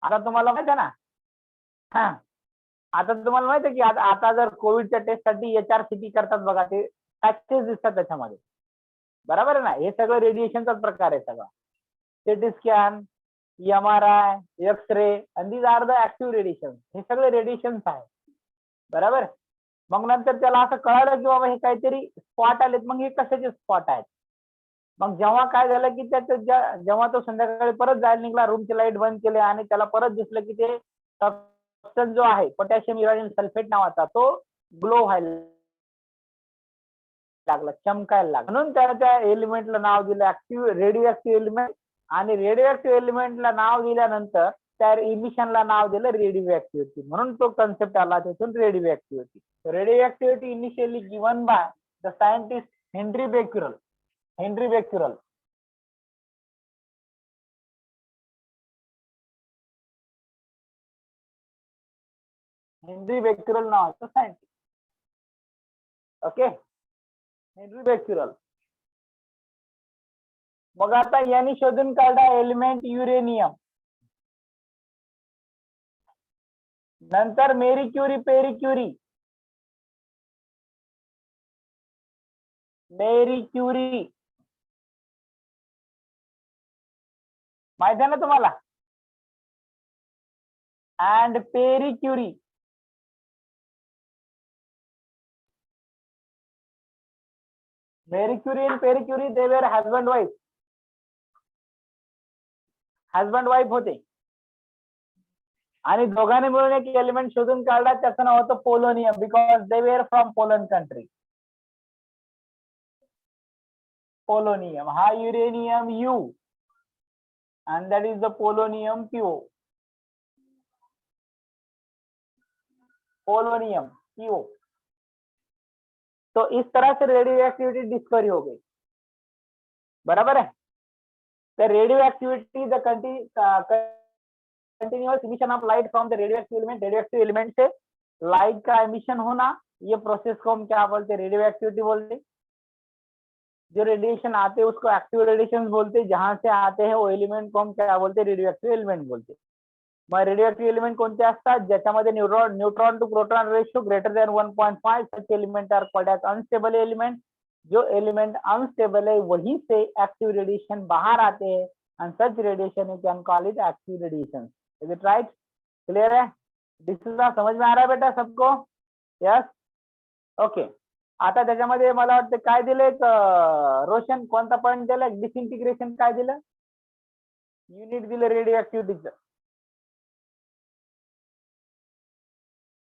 आता तुम्हाला माहित आहे ना, हा आता तुम्हाला माहित आहे की आता जर कोविडच्या टेस्टसाठी HRCT करतात बघा, ते पॅचेस दिसतात त्याच्यामध्ये, बरोबर आहे ना. हे सगळं रेडिएशनचाच प्रकार आहे सगळा. सिटी स्कॅन, MRI, एक्स-रे आणि these are the active radiation. हे सगळे रेडिएशन्स आहे, बरोबर. मग नंतर त्याला असं कळालं की बाबा हे काहीतरी स्पॉट आलेत. मग हे कशाचे स्पॉट आहेत? मग जेव्हा काय झालं की त्याचं जेव्हा तो संध्याकाळी परत जायला निघाला, रूमची लाईट बंद केले आणि त्याला परत दिसलं की ते सबस्टन्स जो आहे पोटॅशियम युरॅनियम सल्फेट नावाचा, तो ग्लो व्हायला लागला, चमकायला लागला. म्हणून त्या एलिमेंटला नाव दिलं ऍक्टिव्ह रेडिओ ऍक्टिव्ह एलिमेंट. आणि रेडिओ ऍक्टिव्ह एलिमेंटला नाव दिल्यानंतर त्या इमिशनला नाव दिलं रेडिओ ऍक्टिव्हिटी. म्हणून तो कन्सेप्ट आला तिथून radioactivity. Radioactivity initially given by the scientist Henri Becquerel. Henri Becquerel. Henri Becquerel नावाचं सायंटिस्ट. Okay, Henri Becquerel. मग आता यांनी शोधून काढला एलिमेंट युरेनियम. नंतर Marie Curie, Pierre Curie. Marie Curie माहित आहे ना तुम्हाला. And Pierre Curie. Marie Curie आणि Pierre Curie they were husband wife. Husband wife होते आणि दोघांनी मिळून एक एलिमेंट शोधून काढला, त्याचं नाव होतं polonium, because they were from Poland country. Polonium हा uranium U and that is the polonium PO. Polonium PO. तो इस तरह से रेडियो एक्टिविटी डिस्कवरी हो गई, बराबर है. The radioactivity, the continuous emission of light from the radioactive element. Radioactive element से लाइट का एमिशन होना, ये प्रोसेस को हम क्या बोलते हैं? रेडियो एक्टिविटी बोलते. जो रेडिएशन आते हैं उसको एक्टिव रेडिएशन बोलते. जहां से आते हैं वो एलिमेंट को हम क्या बोलते? रेडियो एक्टिव एलिमेंट बोलते. मग रेडियो एक्टिव एलिमेंट कोणते असतात? ज्याच्यामध्ये neutron to proton ratio greater than 1.5. Such element are called as unstable element. जो एलिमेंट अनस्टेबल है वहीं से एक्टिव रेडिएशन बाहर आते हैं and such radiation you can call it active radiation. Is it right? Clear है? This is समझ में आ रहा है बेटा सबको? Yes? Okay. आता त्याच्यामध्ये मला वाटतं काय दिलंय, रोशन कोणता पॉईंट दिला? डिसइंटिग्रेशन काय दिलं? युनिट दिलं रेडिओ ऍक्टिव्हिटीचं.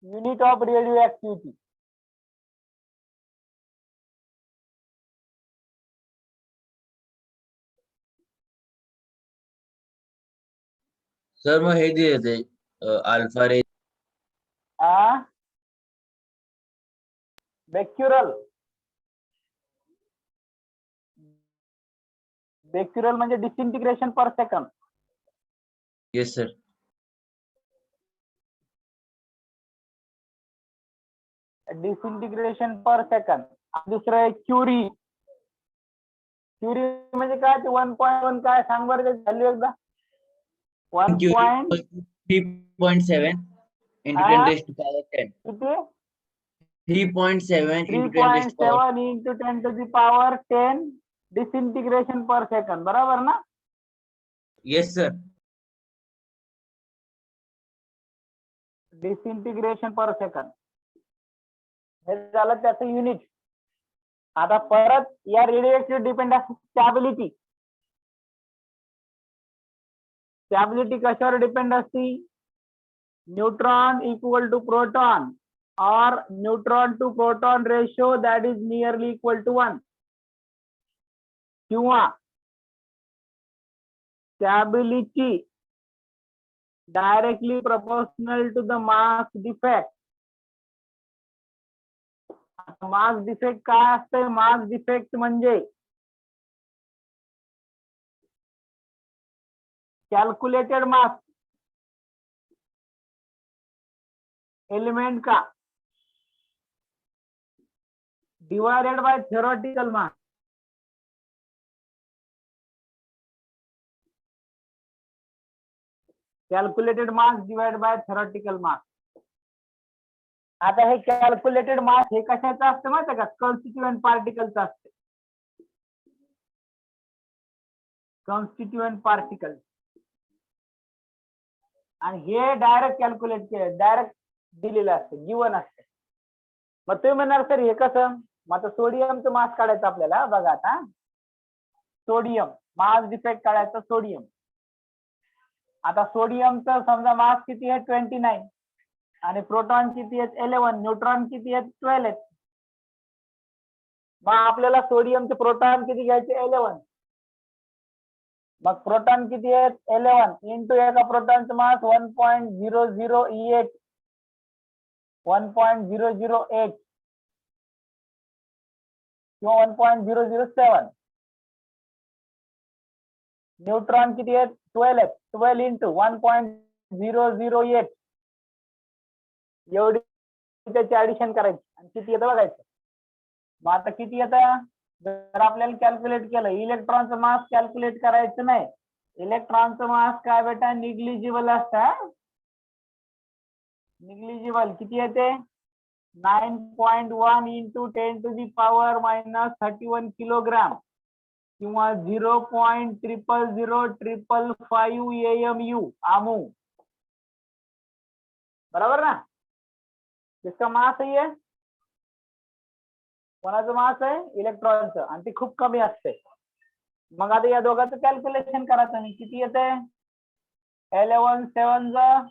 Unit of radioactivity. Sir मग हे दिले ते अल्फा रे. बेक्युरल. बेक्युरल म्हणजे डिसइंटिग्रेशन per second. Yes sir. डिसइंटिग्रेशन per second. दुसरं आहे क्युरी. क्युरी म्हणजे काय? 1.1 काय सांग बरं व्हॅल्यू एकदा. 3.7 into 10 raised to power 10. किती? 3.7 into 10 raised to power 3.7 into 10 to the power 10 disintegration per second, बरोबर ना? Yes sir. डिसइंटिग्रेशन पर सेकंड हे झालं त्याचं युनिट. आता परत या रेडिओएक्टिव्ह डिपेंड असते स्टॅबिलिटी. स्टॅबिलिटी कशावर डिपेंड असते? Neutron equal to proton or neutron to proton ratio that is nearly equal to 1. किंवा stability directly proportional to the mass defect. Mass defect काय असते? मास डिफेक्ट म्हणजे कैलकुलेटेड मास एलिमेंट का divided by theoretical mass. Calculated mass divide by theoretical mass. आता हे calculated मास हे कशाचं असतं माहिती का? कॉन्स्टिट्युएंट पार्टिकलचं असतं. Constituent particle. आणि हे डायरेक्ट कॅल्क्युलेट केलं, डायरेक्ट दिलेलं असतं, गिवन असतं. मग तुम्ही म्हणणार सर हे कसं? मग आता सोडियमचं मास काढायचं आपल्याला. बघा आता सोडियम मास डिफेक्ट काढायचा. सोडियम, आता सोडियमचं समजा मास किती आहे? 29 आणि प्रोटॉन किती आहेत? 11. न्यूट्रॉन किती आहेत? 12 आहेत. मग आपल्याला सोडियमचे प्रोटॉन किती घ्यायचे? 11. मग प्रोटॉन किती आहेत? 11 इंटू एका प्रोटॉनचं मास 1.008 1.008 किंवा 1.007. न्यूट्रॉन किती आहेत? 12 आहेत. 12 इंटू 1.008 एवढी त्याची ऍडिशन करायची आणि किती येतं बघायचं. मग आता किती येतं? जर आपल्याला कॅल्क्युलेट केलं, इलेक्ट्रॉनचं मास कॅल्क्युलेट करायचं नाही. इलेक्ट्रॉनचं मास काय बेटा? निग्लिजिबल असतं. निग्लिजिबल किती येते? 9.1 इंटू 10⁻⁻31 किलोग्राम किंवा 0.000555 AMU आमू. बरोबर ना? किसका मास आहे? कोणाचं मास आहे? इलेक्ट्रॉनचं. आणि ते खूप कमी असते. मग आता या दोघांचं कॅल्क्युलेशन करायचं नाही. किती येते? 11 7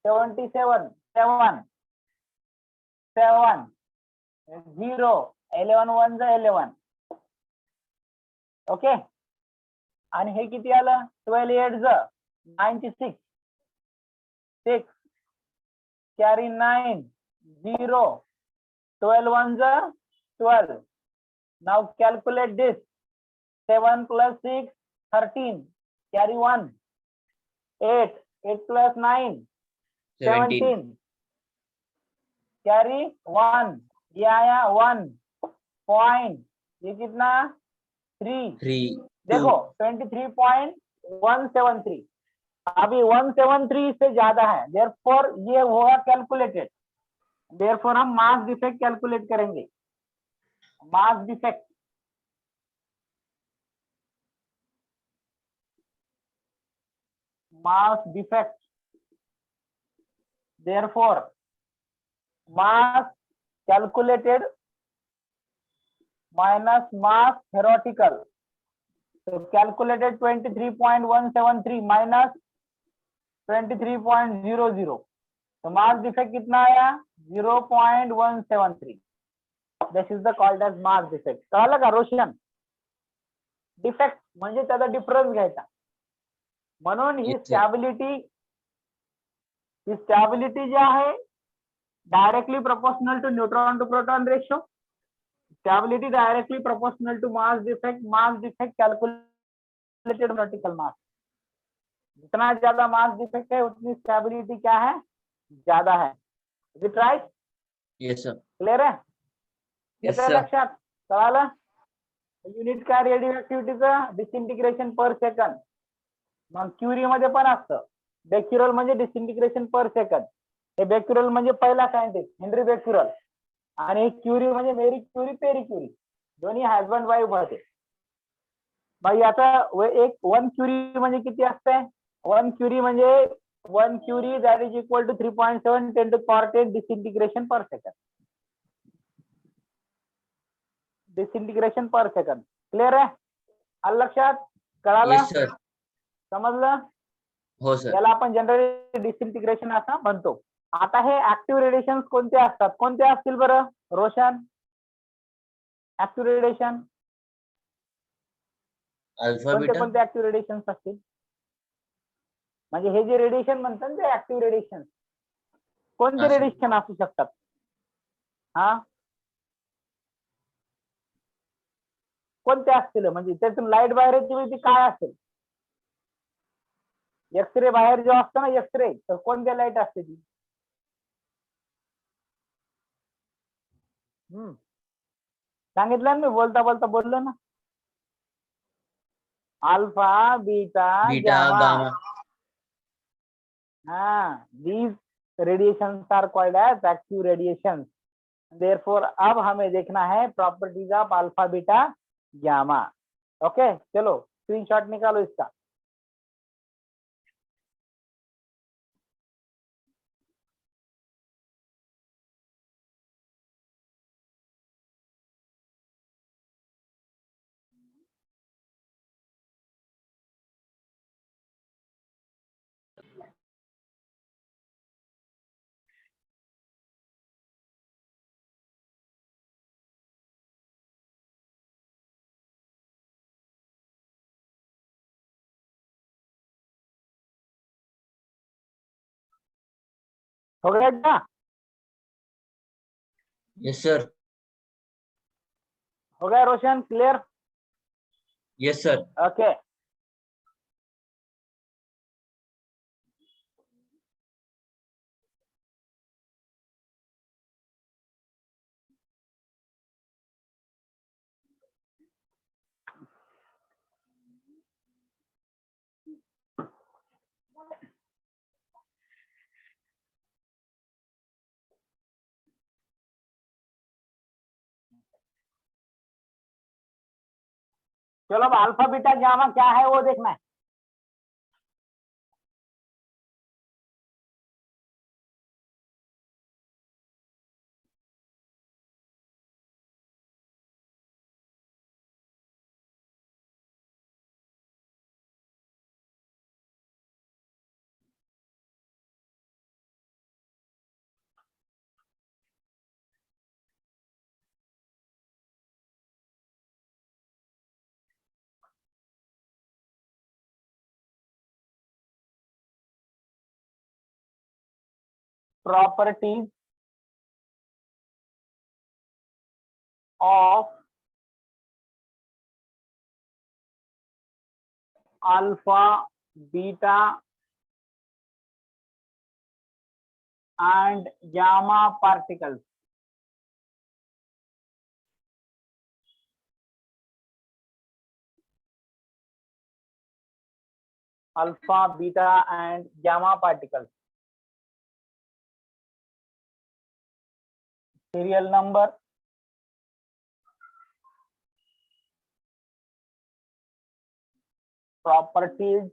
77 7 7 0 11 1 11. ओके. आणि हे किती आलं? 12 8 96 6 carry 9 0 12 1 12. Now calculate this. 7 plus 6 13 carry 1 8 8 plus 9 17 carry 1. ये आया 1 पॉइंट, ये कितना? 3. देखो 23.173. अभी 173 से ज्यादा है, देयरफॉर ये होगा कैलकुलेटेड. देयरफॉर हम मास डिफेक्ट कैलकुलेट करेंगे. Mass defect, mass defect. Therefore, mass calculated minus mass theoretical. So calculated 23.173 minus 23.00. तो mass defect कितना आया? 0.173. This is the called as mass defect. कळलं का रोशन? डिफेक्ट म्हणजे त्याचा डिफरन्स घ्यायचा. म्हणून ही स्टॅबिलिटी जी आहे directly proportional to neutron to proton ratio. Stability directly proportional to mass defect. Mass defect calculated vertical mass. जितना ज्यादा मास डिफेक्ट है उतनी स्टॅबिलिटी क्या है? ज्यादा है. Is it right? Yes sir. Clear है? Yes, येतंय sir. लक्षात? कळालं? युनिट काय रेडिओ ऍक्टिव्हिटीचं? डिसइंटिग्रेशन per second. मग क्युरी मध्ये पण असतं. बेक्युरल म्हणजे डिसइंटिग्रेशन पर सेकंड. हे बेक्युरल म्हणजे पहिला सायंटिस्ट हेनरी बेक्युरल, आणि क्युरी म्हणजे मेरी क्युरी पेरी क्युरी. दोन्ही हजबंड वाईफ होते. मग याचा एक 1 क्युरी म्हणजे किती असते? 1 क्युरी म्हणजे 1 curie that is equal to 3.7 10 to the power 10 disintegration per second. डिसइंटिग्रेशन per second. Clear आहे? आलं लक्षात? कळालं? Yes sir. समजलं? हो सर. याला आपण जनरली डिसइंटिग्रेशन असं म्हणतो. आता हे ऍक्टिव्ह रेडिएशन कोणते असतात? कोणते असतील बरं रोशन? ऍक्टिव्ह रेडिएशन अल्फा कोणते बीटा. कोणते ऍक्टिव्ह रेडिएशन असतील? म्हणजे हे जे रेडिएशन म्हणतात ते ऍक्टिव्ह रेडिएशन. कोणते रेडिएशन असू शकतात? हा, कोणते असतील? म्हणजे त्यातून लाईट बाहेर येते ती काय असेल? एक्सरे बाहेर जो असतो ना एक्सरे, तर कोणत्या लाईट असते ती? सांगितलं ना मी, बोलता बोलता बोललो ना. Alpha beta beta gamma. Gamma. हाँ, these radiations are called as active radiations. Therefore अब हमें देखना है properties of alpha beta gamma. Okay, चलो स्क्रीनशॉट निकालो इसका. हो गया क्या? Yes, sir. हो गया रोशन? क्लियर? Yes, sir. ओके. चलो अब अल्फा बीटा गामा क्या है वो देखना है. Properties of alpha beta and gamma particles. Alpha, beta and gamma particles. Serial number, properties.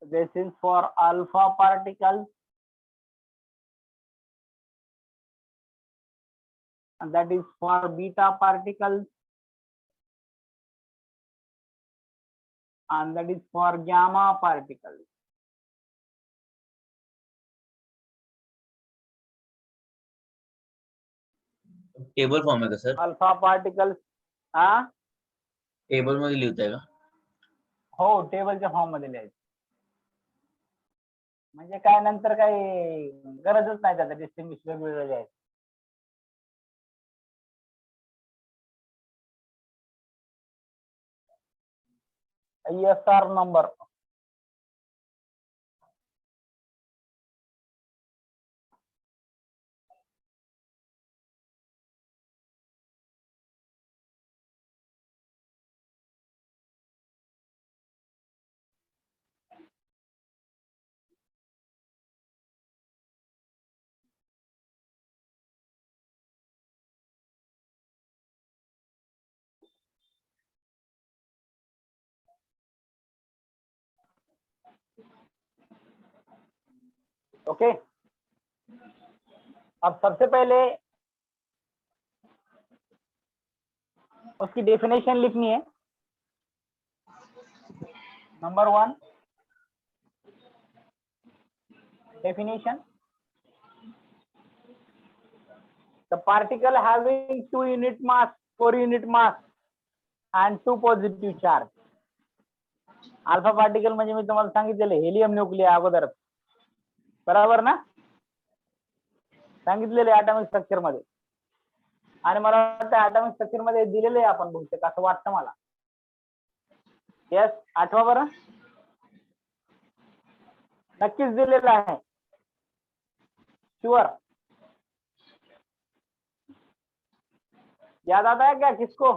This is for alpha particles and that is for beta particles and that is for gamma particles. Table form आहे का sir? Alpha particles, हाँ table मध्ये लिहिता आहे का? हो, टेबलच्या form मध्ये लिहायचं. म्हणजे काय नंतर काही गरजच नाही त्याचा डिस्टिंग्विश वेगवेगळं लिहायचं. ISR number. ओके, अब सबसे पहले उसकी डेफिनेशन लिखनी है. Number 1 definition. The particle having 2 unit mass, 4 unit mass and 2 positive charge. Alpha particle म्हणजे मी तुम्हाला सांगितलेले हेलियम न्यूक्लिय अगोदर, बरोबर ना? सांगितलेले ॲटॉमिक स्ट्रक्चर मध्ये. आणि मला वाटतं ॲटॉमिक स्ट्रक्चर मध्ये दिलेले आहे आपण बहुतेक, असं वाटतं मला. येस, आठवा बरं. नक्कीच दिलेलं आहे. श्योर. याद आता है क्या किसको?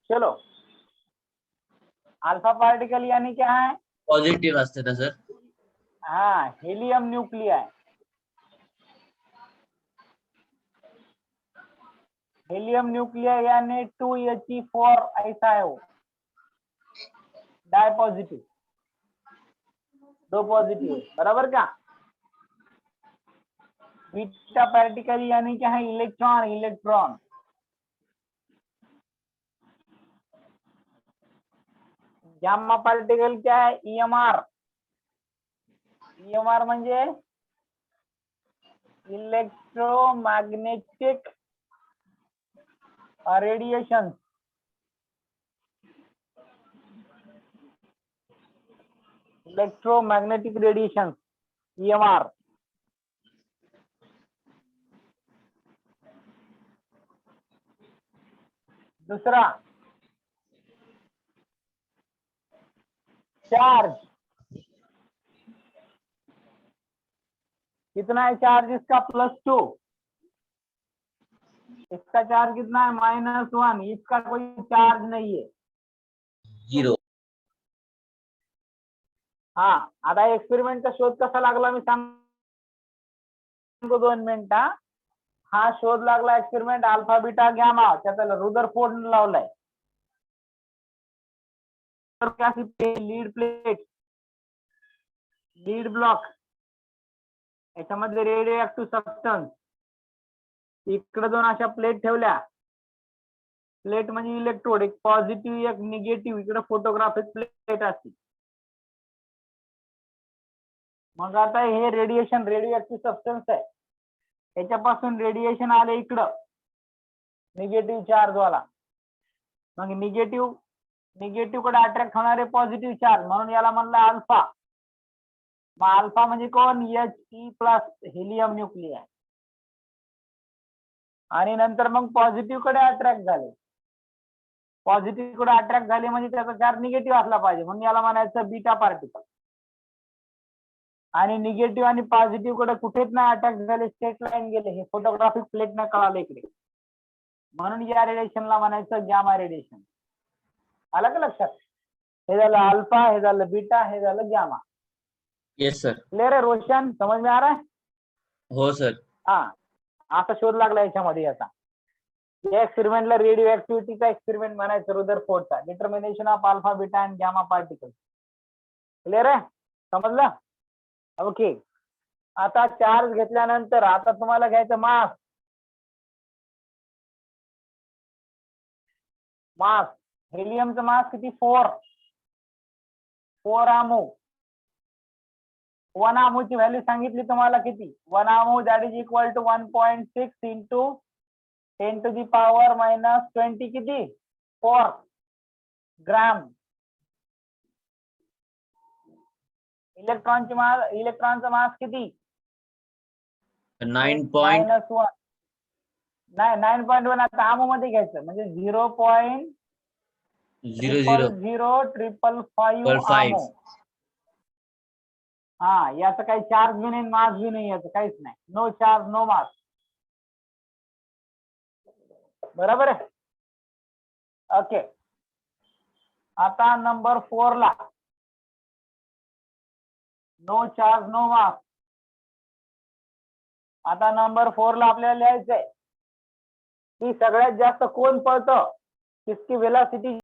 चलो अल्फा पार्टिकल यानी क्या है? पॉझिटिव्ह असते ना सर? हाँ, हेलियम न्यूक्लियाय. हेलियम न्यूक्लियाय यानी 2He4 ऐसा है वो, डाय पॉझिटिव्ह, 2 पॉझिटिव्ह है, बराबर का? बीटा पार्टिकल यानी क्या है? इलेक्ट्रॉन. इलेक्ट्रॉन. गामा पार्टिकल क्या है? EMR. EMR म्हणजे electromagnetic radiation. Electromagnetic radiation, EMR. दूसरा चार्ज. कितना है चार्ज इसका? +2. इसका चार्ज कितना है? -1. इसका कोई चार्ज नहीं है. 0. हा, आता एक्सपेरिमेंटचा शोध कसा लागला मी सांगतो 2 मिनिट. हा शोध लागला एक्सपेरिमेंट अल्फा बीटा गॅमा, त्याचा रुदरफोर्ड लावलाय. लीड प्लेट, लीड ब्लॉक, याच्यामध्ये रेडिओ ऍक्टिव्ह सबस्टन्स. इकडे 2 अशा प्लेट ठेवल्या. प्लेट म्हणजे इलेक्ट्रोड, एक पॉझिटिव्ह एक निगेटिव्ह. इकडे फोटोग्राफिक प्लेट असते. मग आता हे रेडिएशन रेडिओ ऍक्टिव्ह सबस्टन्स आहे, याच्यापासून रेडिएशन आले इकडं निगेटिव्ह चार्ज वाला. मग निगेटिव्ह कडे अट्रॅक्ट होणारे पॉझिटिव्ह चार्ज, म्हणून याला म्हणलं अल्फा. मग अल्फा म्हणजे कोण? He+ helium nuclei. आणि नंतर मग पॉझिटिव्ह कडे अट्रॅक्ट झाले. पॉझिटिव्ह कडे अट्रॅक्ट झाले म्हणजे त्याचा चार्ज निगेटिव्ह असला पाहिजे, म्हणून याला म्हणायचं बीटा पार्टिकल. आणि निगेटिव्ह आणि पॉझिटिव्ह कडे कुठेच नाही अटॅक झाले, स्ट्रेट लाईन गेले. हे फोटोग्राफिक प्लेट न कळालं इकडे, म्हणून या रेडिएशनला म्हणायचं गॅमा रेडिएशन. आलं का लक्षात? हे झालं अल्फा, हे झालं बीटा, हे झालं गॅमा. Yes sir. क्लियर है रोशन? समझ में आ रहा है? हो सर. हा, असा शोध लागला याच्यामध्ये. याचा या एक्सपेरिमेंटला रेडिओ ऍक्टिव्हिटीचा एक्सपेरिमेंट म्हणायचं, रुदरफोर्डचा. Determination of alpha beta and gamma particle. Clear आहे? समजलं? ओके. आता चार्ज घेतल्यानंतर आता तुम्हाला घ्यायचं मास. मास हेलियमचं मास किती? 4 आमू. 1 आमूची व्हॅल्यू सांगितली तुम्हाला किती? 1 amu that is equal to 1.6 into 10⁻⁻20 किती? 4 ग्रॅम. इलेक्ट्रॉनचं मास किती? 9. -1. नाही, 9.1 आता आमू मध्ये घ्यायचं, म्हणजे 0.000555 आमू. हा, याचं काही चार्ज बी नाही, मास बी नाही, याचं काहीच नाही. नो चार्ज नो मास. बरोबर आहे? ओके. आता नंबर 4 ला नो चार्ज नो मास. आता नंबर 4 ला आपल्याला लिहायचंय की सगळ्यात जास्त कोण पळतं, किसकी वेलोसिटी